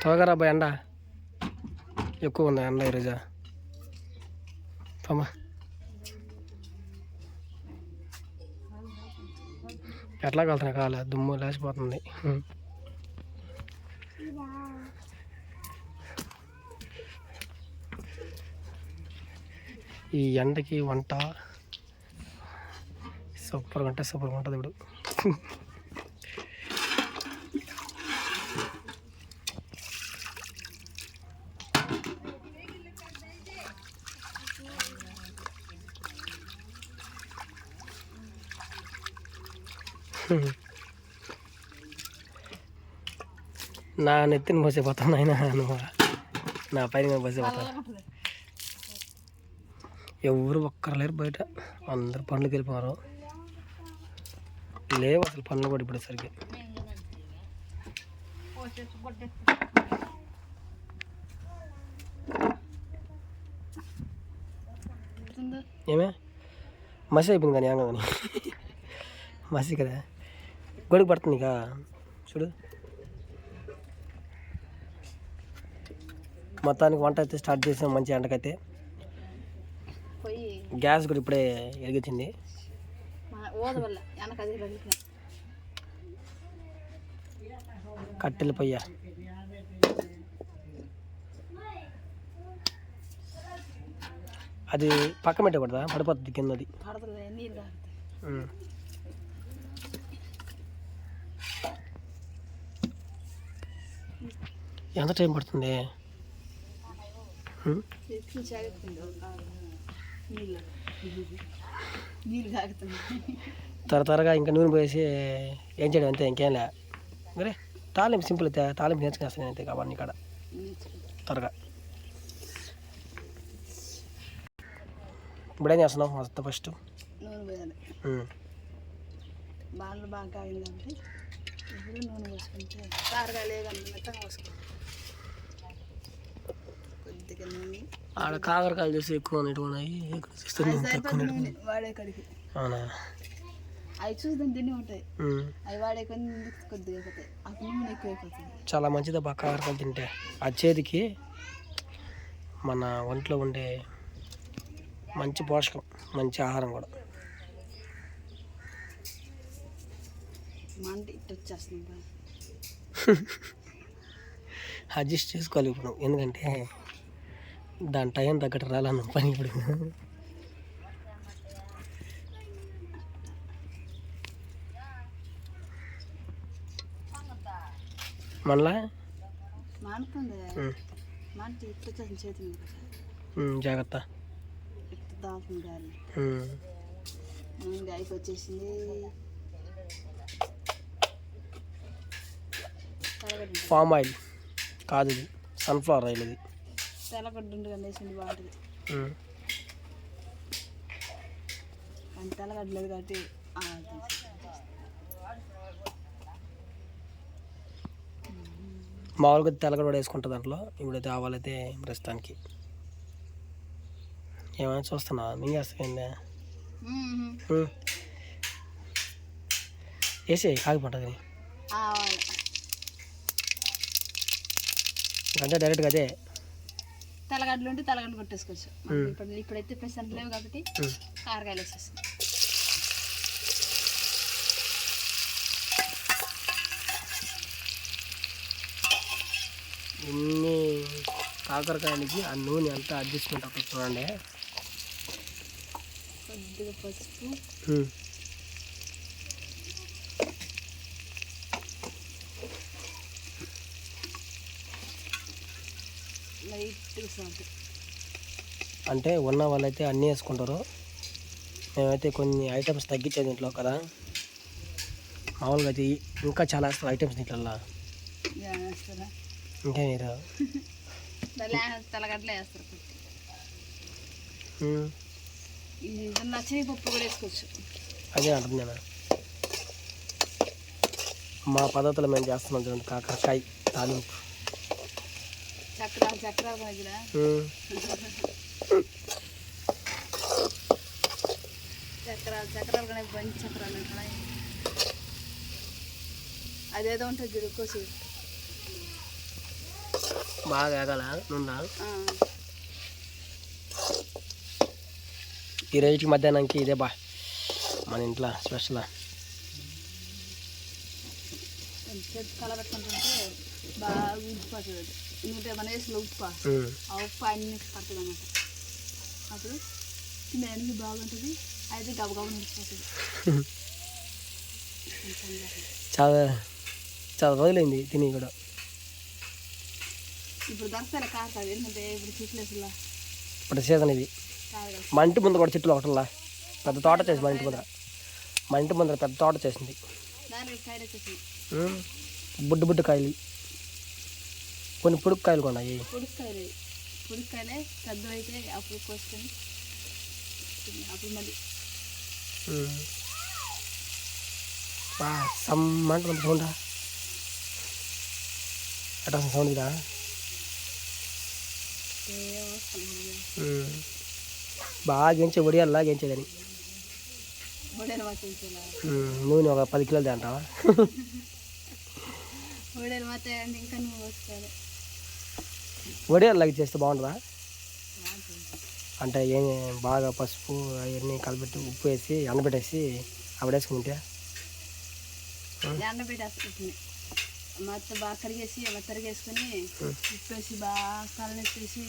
త్వరగా రాబోయే ఎండ ఎక్కువ ఉంది ఎండ ఈరోజు తమ్మా ఎట్లా కలుతున్నాయి కాలే దుమ్ము లేచిపోతుంది ఈ ఎండకి వంట సూపర్గా ఉంటుంది ఇప్పుడు నా నెత్తిని పోసిపోతాను ఆయన నువ్వు నా పైన పోసిపోతాను ఎవరు ఒక్కరు లేరు బయట అందరు పనులకు వెళ్ళిపోరు లేవు అసలు పనులు కూడా ఇప్పుడు సరిగ్గా ఏమే మసి అయిపోయింది కానీ ఏం కానీ మసి కదా గొడుగు పడుతుంది ఇక చూడు మొత్తానికి వంట అయితే స్టార్ట్ చేసాం మంచి ఎండకైతే గ్యాస్ కూడా ఇప్పుడే వెలిగించింది కట్టెల పొయ్య అది పక్క పెట్టకూడదా పడిపోతుంది కిందది ఎంత టైం పడుతుంది త్వరగా ఇంకా నూనె పోసి ఏం చేయడం అంతే ఇంకేం లే మరే తాలింపు సింపుల్ అయితే తాలింపు నేర్చుకునేస్తాను అంతే కాబట్టి ఇక్కడ త్వరగా ఇప్పుడు ఏం చేస్తున్నావు మొత్తం ఫస్ట్ ఆడ కాకరకాయలు చూసి ఎక్కువ ఉన్నాయి అవునా చాలా మంచిది బాగా కాకరకాయలు తింటే ఆ చేతికి మన ఒంట్లో ఉండే మంచి పోషకం మంచి ఆహారం కూడా అడ్జస్ట్ చేసుకోవాలి ఇప్పుడు ఎందుకంటే దాని టైం తగ్గట్టు రాలను పని ఇప్పుడు మళ్ళా జాగ్రత్త వచ్చేసింది పామ్ ఆయిల్ కాదు ఇది సన్ఫ్లవర్ ఆయిల్ ఇది తెల్లగడ్డ వేసింది బాగుంటుంది కానీ తెల్లగడ్డలేదు కాబట్టి మామూలుగా తెల్లగడ్డ కూడా వేసుకుంటుంది దాంట్లో ఇప్పుడైతే ఆవాలైతే ప్రస్తుతానికి ఏమైనా చూస్తున్నా మింగేస్తాయిందే వేసే కాగిపోతుంది అంటే డైరెక్ట్గా అదే తెల్లగడ్డలు ఉంటే తెల్లగడ్డలు కొట్టేసుకోవచ్చు ఇప్పుడైతే ప్రెసెంట్ లేవు కాబట్టి కారకాయలు వేసేస్తాం ఇన్ని కాకరకాయలకి ఆ నూనె అంతా అడ్జస్ట్మెంట్ అవుతుంది చూడండి కొద్దిగా పసుపు లైట్గా సాల్ట్ అంటే ఉన్న వాళ్ళైతే అన్నీ వేసుకుంటారు మేమైతే కొన్ని ఐటమ్స్ తగ్గించేది ఇంట్లో కదా మామూలుగా అయితే ఇంకా చాలా వేస్తారు ఐటమ్స్ దీంట్లో ఇంకా మీరు తెల్లగడ్డలు వేస్తారు నచ్చిన పప్పు కూడా వేసుకోవచ్చు అదే అంటుంది నేను మా పద్ధతిలో మేము చేస్తున్నాం చూడండి కాకరకాయ తాలింపు చక్రాలు కానీ మంచి చక్రాలు ఉంటున్నాయి అదేదో ఉంటుంది చూడు కోసి బాగా వేగాల నూనె. ఈ రైతుకి మధ్యాహ్నానికి ఇదే బా మన ఇంట్లో స్పెషల్. కలబెట్టుకుంటుంటే బాగా ఉడికిపోతుంది. ఎందుకంటే మన వేసిన ఉప్పు ఆ ఉప్పు అన్ని పడుతుంది అన్నమాట. అప్పుడు తినడానికి బాగుంటుంది. అయితే గబగబ ఉడికిపోతుంది. చాలా చాలా రోజులైంది తిని కూడా. ఇప్పుడు దొరుకుతాయి కాదు. ఎందుకంటే ఇప్పుడు చెట్లేసులా ఇప్పుడు సీజన్ ఇది. మా ఇంటి ముందు కూడా చెట్లు ఒకటిలా పెద్ద తోట చేసింది. మా ఇంటి ముందర పెద్ద తోట చేసింది. బుడ్డు బుడ్డు కాయలు, కొన్ని పొడుగు కాయలు కొన్నాయి. పొడుక్కాయలే పెద్ద అయితే అప్పుడు కోసుకొని అప్పుడు మళ్ళీ సమ్మంట సౌండ్ అట్లా సౌండ్ కదా. బాగా గెంచే వడియాలా గెంచేదని. నూనె ఒక 10 కిలోలు అంటావా? వడియాలు చేస్తే బాగుంటుందా? అంటే ఏం బాగా పసుపు అవన్నీ కలిపెట్టి ఉప్పు వేసి ఎండబెట్టేసి అప్పుడు వేసుకుని తింటే ఎండబెట్టేసుకుంటుంది. మొత్తం బాగా కరిగేసి తరిగేసుకొని ఉప్పేసి బాగా కలనెత్తేసి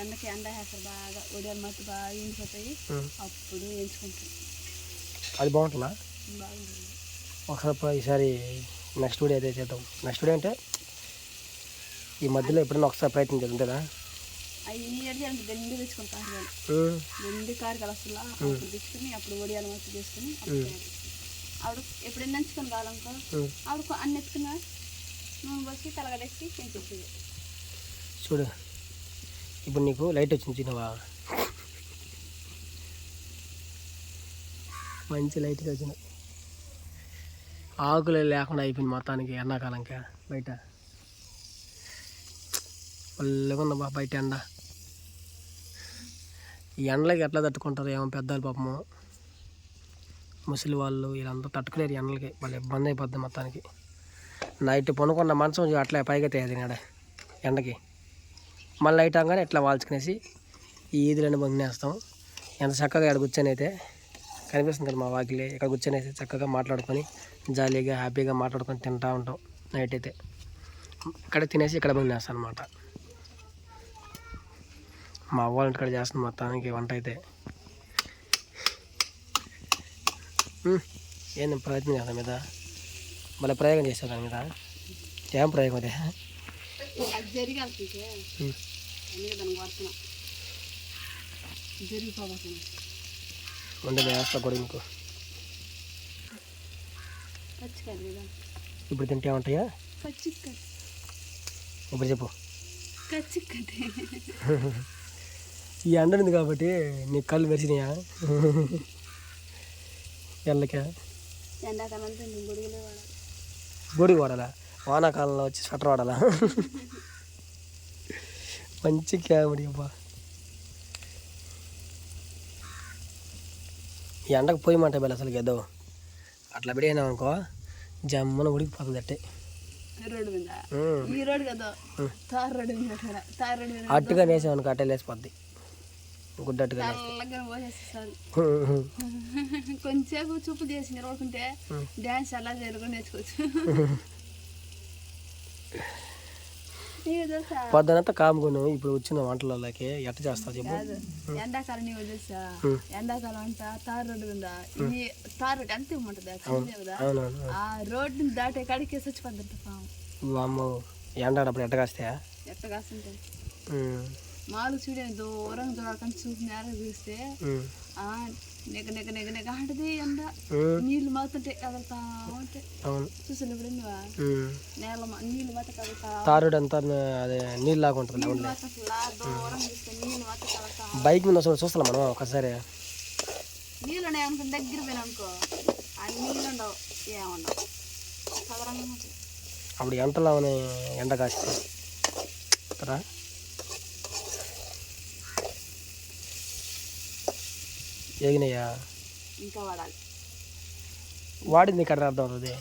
ఎండకి ఎండ వేస్తారు. బాగా వడియాలు మొత్తం బాగా ఎండిపోతాయి. అప్పుడు వేయించుకుంటాం. అది బాగుంటుందా? బాగుంటుంది. ఒకసారి ఈసారి నెక్స్ట్ వీడియో అయితే చేద్దాం. నెక్స్ట్ వీడియో అంటే ఈ మధ్యలో ఎప్పుడైనా ఒకసారి ప్రయత్నం చేద్దా? అవి గండి తెచ్చుకుంటాం. గండి కారకాలు అసలు అప్పుడు తెచ్చుకొని అప్పుడు వడియాలు మొత్తం చేసుకొని ఆవిడ ఎప్పుడైనా నంచుకొని కావాలనుకో ఆవిడ అన్ని ఎత్తుకున్నా నూనె పోసి తలగడేసి చేసేది. చూడు ఇప్పుడు నీకు లైట్ వచ్చింది చిన్నవా, మంచి లైట్గా వచ్చినాయి. ఆకులు లేకుండా అయిపోయింది మొత్తానికి ఎండాకాలంకా. బయట పల్లెగా బా బయట ఎండ. ఈ ఎండలకి ఎట్లా తట్టుకుంటారు ఏమో పెద్దలు పాపము. ముసలి వాళ్ళు వీళ్ళంతా తట్టుకునేది ఎండలకి. వాళ్ళు ఇబ్బంది అయిపోద్ది మొత్తానికి. నైట్ పనుకున్న మంచం అట్లా పైగా తేదినాడ ఎండకి. మళ్ళీ నైట్ అవగానే ఇట్లా వాల్చుకునేసి ఈ ఈదులని బంగినేస్తాం. ఎంత చక్కగా ఇక్కడ కూర్చొని అయితే కనిపిస్తుంది కదా మా వాకిలి. ఇక్కడ కూర్చొని అయితే చక్కగా మాట్లాడుకొని జాలీగా హ్యాపీగా మాట్లాడుకొని తింటూ ఉంటాం నైట్ అయితే. ఇక్కడ తినేసి ఇక్కడ బంగినేస్తాం అనమాట. మా అవ్వ ఇంటికాడ చేస్తుంది మొత్తానికి వంట అయితే. ఏంది ప్రయత్నం చేస్తా మీద మళ్ళీ ప్రయోగం చేస్తా దాని మీద. ఏం ప్రయోగం అదే? ఉండే వేస్తా కూడా మీకు. ఇప్పుడు తింటే ఉంటాయా? ఇప్పుడు చెప్పు. ఈ ఎండ ఉంది కాబట్టి నీకు కళ్ళు మెరిసినాయా? ఎండకా గొడుగు వాడాలా? వానాకాలంలో వచ్చి స్వెటర్ వాడాలా? మంచి కామెడీ అబ్బా. ఈ ఎండకు పోయమంటే బెల్ల అసలు గెద్దావు అట్లా పెడిగినావు అనుకో జమ్మన ఉడికిపోతుంది అట్టే. అట్టుగా వేసావు అనుకో అట్టే లేసిపోద్ది. గుడ్డట్టుగా కొంచెంసేపు చూపు చేసి నిలబడుకుంటే డ్యాన్స్ ఎలా చేయాలి నేర్చుకోవచ్చు. పొద్దునంతా కాముకున్నావు. ఇప్పుడు వచ్చిన వంటలకి ఎట్ట చేస్తావు చెప్పు? ఎండాకాలం నీవు తెలుసా? ఎండాకాలం అంతా తారు రోడ్డు ఉందా? ఇది తారు రోడ్డు అంతే ఉంటుంది కదా. ఆ రోడ్డుని దాటే కాడికి చచ్చిపోద్దంట పాము. అమ్మో ఎండాడప్పుడు ఎట్ట కాస్తాయా? ఎట్ట కాస్తుంటాయి మాలు చూడే దూరం చూడకుండా చూసి నేరం చూస్తే నెగ నెగ నెగ నెగ అంటది ఎండ. నీళ్ళు మాతుంటాయి కదలుతా ఉంటాయి. చూసాను ఇప్పుడు నేల నీళ్ళు మాత్రం కదులుతా. తారుడు అంతా అదే నీళ్ళు లాగా ఉంటుంది. దూరం చూస్తే నీళ్ళు మాత్రం కదులుతా. బైక్ మీద చూస్తాం మనం ఒకసారి. నీళ్ళు ఉన్నాయి అనుకుని దగ్గర పోయినా అనుకో ఆ నీళ్ళు ఉండవు ఏముండవు సదరంగా ఉంటాయి. అప్పుడు ఎంతలా ఎండ కాస్తే కదా. ఏగినాయా? ఇంకా వాడాలి. వాడింది ఇక్కడ అర్థం అవుతుంది.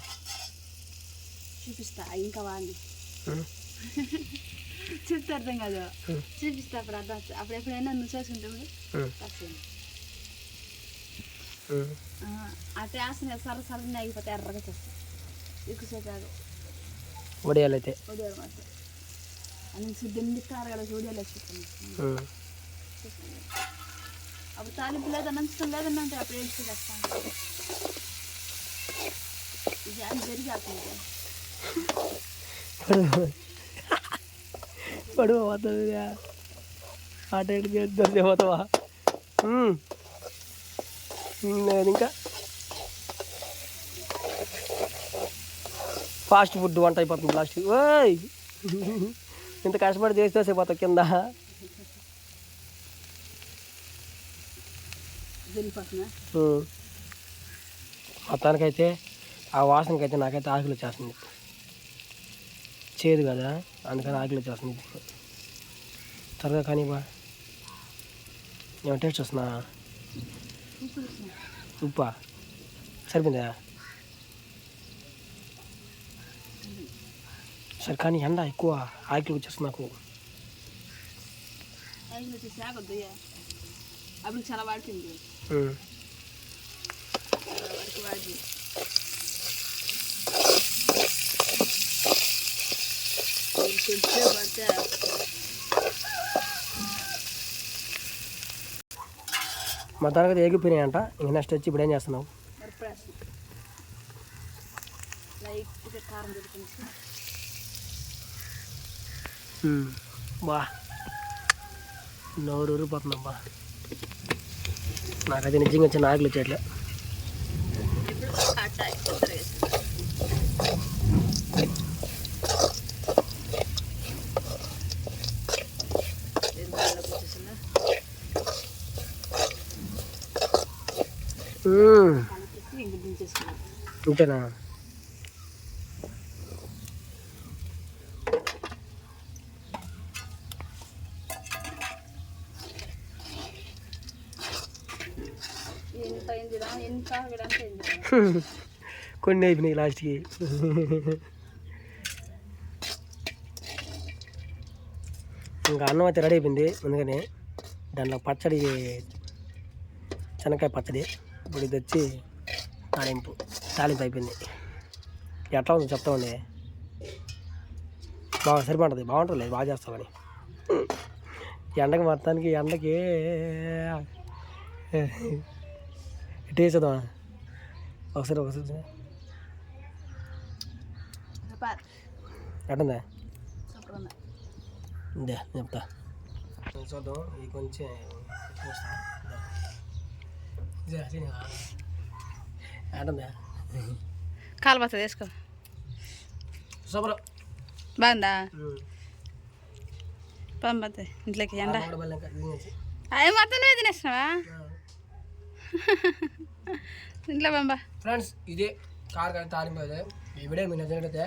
చూపిస్తా ఇంకా వాడి చెప్తే అర్థం కాదు. చూపిస్తే అప్పుడు అర్థం వస్తుంది. అప్పుడు ఎప్పుడైనా నువ్వు చేసుకుంటే అట్లా వేస్తున్నాయి సరసరని ఆగిపోతే ఎర్రగా చేస్తాయి. ఎక్కువసేపు వడియాలు అయితే వడియాలు మాత్రం అని శుద్ధిస్తారు కదా వడియాలు వేసుకుంటాను. అప్పుడు తాలింపు లేదన్నా నంచుతాం లేదన్నా అంటే అప్పుడు వేసుకు చేస్తాను. ఇది అని జరిగేస్తుంది. పడువ పోతుంది ఆట ఎడికి పోతావా? లేదు ఇంకా ఫాస్ట్ ఫుడ్ వంట అయిపోతుంది లాస్ట్. ఓయ్ ఇంత కష్టపడి చేస్తే పోతావు కింద. మొత్తానికైతే ఆ వాసనకైతే నాకైతే ఆకలి వచ్చేస్తుంది. చేదు కదా అందుకని ఆకలి వచ్చేస్తుంది. త్వరగా కానీ బా ఏమో టేస్ట్ వస్తున్నా. ఉప్పా సరిపోయిందా? సరే కానీ ఎండ ఎక్కువ ఆకలి వచ్చేస్తుంది నాకు. అప్పుడు చాలా వాడుతుంది. మా తరగతి ఏగిపోయినాయి అంట. ఇంకా నెక్స్ట్ వచ్చి ఇప్పుడు ఏం చేస్తున్నావు? బా నోరు ఊరిపోతుందమ్మా. నాకైతే నిజంగా వచ్చిన ఆకలి వచ్చేట్లే. ఇంతేనా? కొన్ని అయిపోయినాయి లాస్ట్కి. ఇంకా అన్నం అయితే రెడీ అయిపోయింది ముందుగానే. దాంట్లో పచ్చడి శనక్కాయ పచ్చడి. ఇప్పుడు ఇది వచ్చి తాలింపు అయిపోయింది. ఎట్లా ఉందో చెప్తామండి. బాగా సరిపడుతుంది. బాగుంటుంది బాగా చేస్తామని. ఎండకి మొత్తానికి ఎండకి టేస్ట్ వద్దామా ఒకసారి ఎట్టుందా? ఇదే చెప్తా చూద్దాం. ఇది కొంచెం ఎట్టుందా? కాలుబత్త వేసుకో. సూపర్ బాగుందా? పంపతే ఇంట్లోకి ఎండ అవి మొత్తం నువ్వే తినేస్తున్నావా? ఇంట్లో పంప. ఫ్రెండ్స్ ఇదే కారకాయ తాలింపు అయితే. ఈ వీడియో మీరు నచ్చినట్లయితే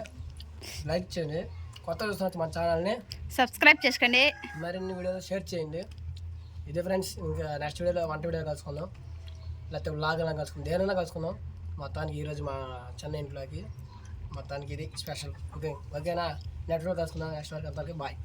లైక్ చేయండి. కొత్త చూస్తున్న మన ఛానల్ని సబ్స్క్రైబ్ చేసుకోండి. మరిన్ని వీడియోలు షేర్ చేయండి. ఇదే ఫ్రెండ్స్. ఇంకా నెక్స్ట్ వీడియోలో వంట వీడియో కలుసుకుందాం, లేకపోతే వ్లాగ్ అలా కలుసుకుందాం, దేనైనా కలుసుకుందాం. మొత్తానికి ఈరోజు మా చెన్నై ఇంట్లోకి మొత్తానికి ఇది స్పెషల్. ఓకేనా? నెక్స్ట్ వీడియో కలుసుకుందాం. నెక్స్ట్ వరకు అందరికీ బాయ్.